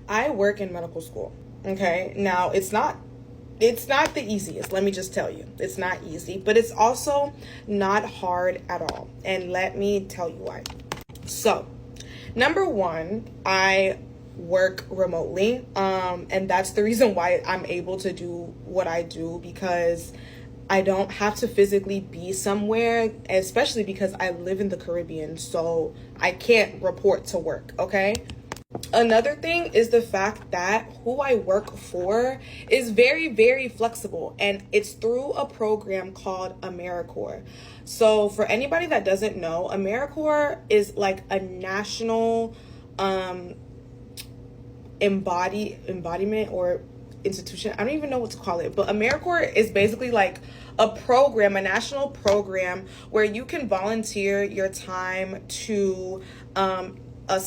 I work in medical school. Okay. Now, it's not the easiest. Let me just tell you. It's not easy, but it's also not hard at all. And let me tell you why. So, number one, I work remotely. And that's the reason why I'm able to do what I do, because I don't have to physically be somewhere, especially because I live in the Caribbean, so I can't report to work, okay? Another thing is the fact that who I work for is very, very flexible, and it's through a program called AmeriCorps. So for anybody that doesn't know, AmeriCorps is like a national embodiment or institution. I don't even know what to call it, but AmeriCorps is basically like a program, a national program where you can volunteer your time to a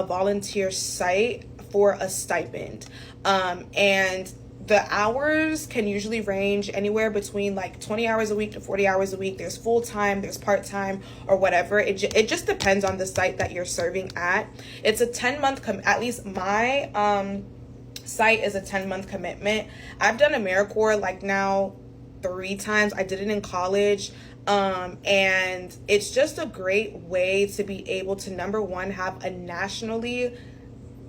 volunteer site for a stipend. And the hours can usually range anywhere between like 20 hours a week to 40 hours a week. There's full-time, there's part-time, or whatever. It just depends on the site that you're serving at. It's a 10-month, at least my site is a 10-month commitment. I've done AmeriCorps like now 3 times. I did it in college. And it's just a great way to be able to, number one, have a nationally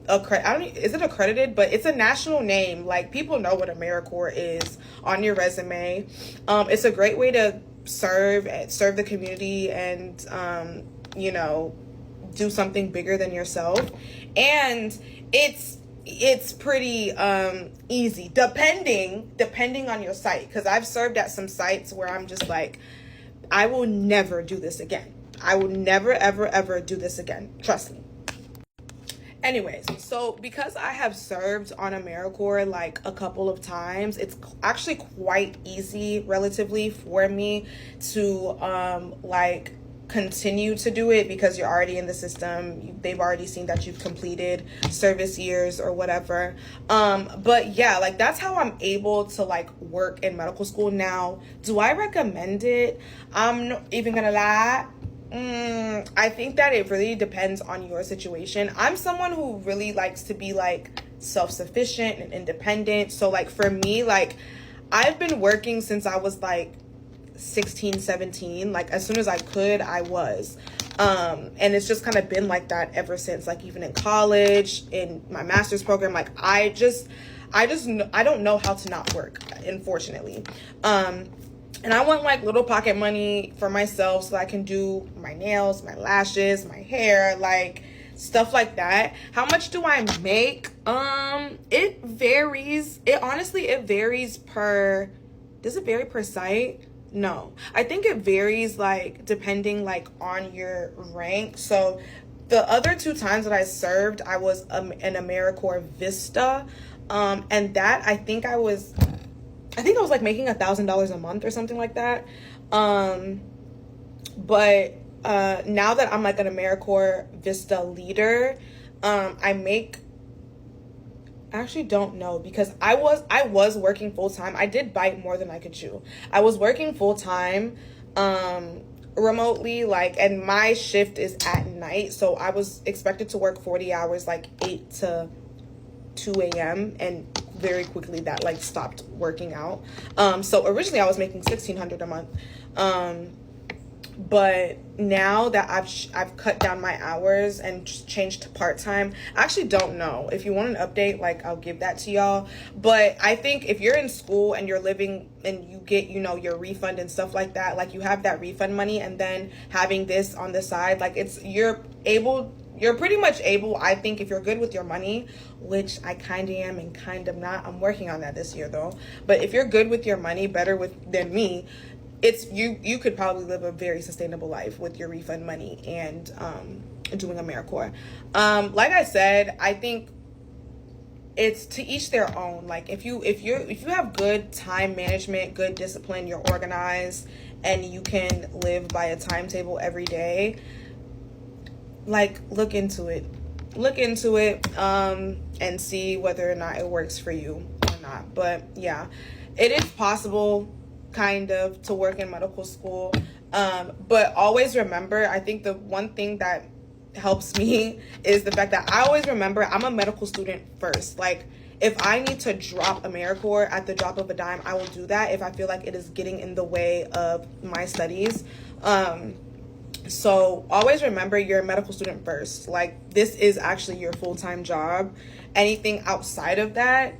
is it accredited? But it's a national name. Like, people know what AmeriCorps is on your resume. It's a great way to serve the community and, do something bigger than yourself. And it's pretty easy, depending on your site. Because I've served at some sites where I'm just like, I will never do this again. I will never, ever, ever do this again. Trust me. Anyways, so because I have served on AmeriCorps like a couple of times, it's actually quite easy relatively for me to continue to do it, because you're already in the system. They've already seen that you've completed service years or whatever. But yeah, like, that's how I'm able to like work in medical school. Now, do I recommend it? I'm not even gonna lie. I think that it really depends on your situation. I'm someone who really likes to be like self-sufficient and independent. So like for me, like, I've been working since I was like 16, 17. Like, as soon as I could, I was. And it's just kind of been like that ever since, like, even in college, in my master's program. Like, I don't know how to not work, unfortunately. And I want like little pocket money for myself so I can do my nails, my lashes, my hair, like stuff like that. How much do I make? It varies. It varies per, does it vary per site? No, I think it varies like depending like on your rank. So the other 2 times that I served, I was an AmeriCorps Vista. And that I think I was like making $1,000 a month or something like that. But now that I'm like an AmeriCorps Vista leader, I actually don't know, because I was working full time. I did bite more than I could chew. I was working full time remotely, like, and my shift is at night, so I was expected to work 40 hours, like 8 to 2 a.m. and very quickly that like stopped working out. So originally I was making $1,600 a month, but now that I've cut down my hours and changed to part-time, I actually don't know. If you want an update, like, I'll give that to y'all. But I think if you're in school and you're living and you get, your refund and stuff like that, like, you have that refund money, and then having this on the side, like, you're pretty much able, I think, if you're good with your money, which I kind of am and kind of not. I'm working on that this year though. But if you're good with your money, better than me, it's you could probably live a very sustainable life with your refund money and doing AmeriCorps. Like I said, I think it's to each their own. Like, if you have good time management, good discipline, you're organized, and you can live by a timetable every day, like, look into it and see whether or not it works for you or not. But yeah, it is possible kind of to work in medical school, but always remember, I think the one thing that helps me is the fact that I always remember I'm a medical student first. Like, if I need to drop AmeriCorps at the drop of a dime, I will do that if I feel like it is getting in the way of my studies. So always remember you're a medical student first. Like, this is actually your full-time job. Anything outside of that,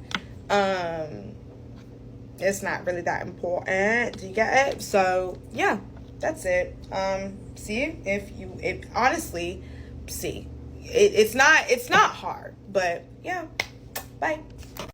it's not really that important. Do you get it? So yeah, that's it. Honestly, it's not hard, but yeah. Bye.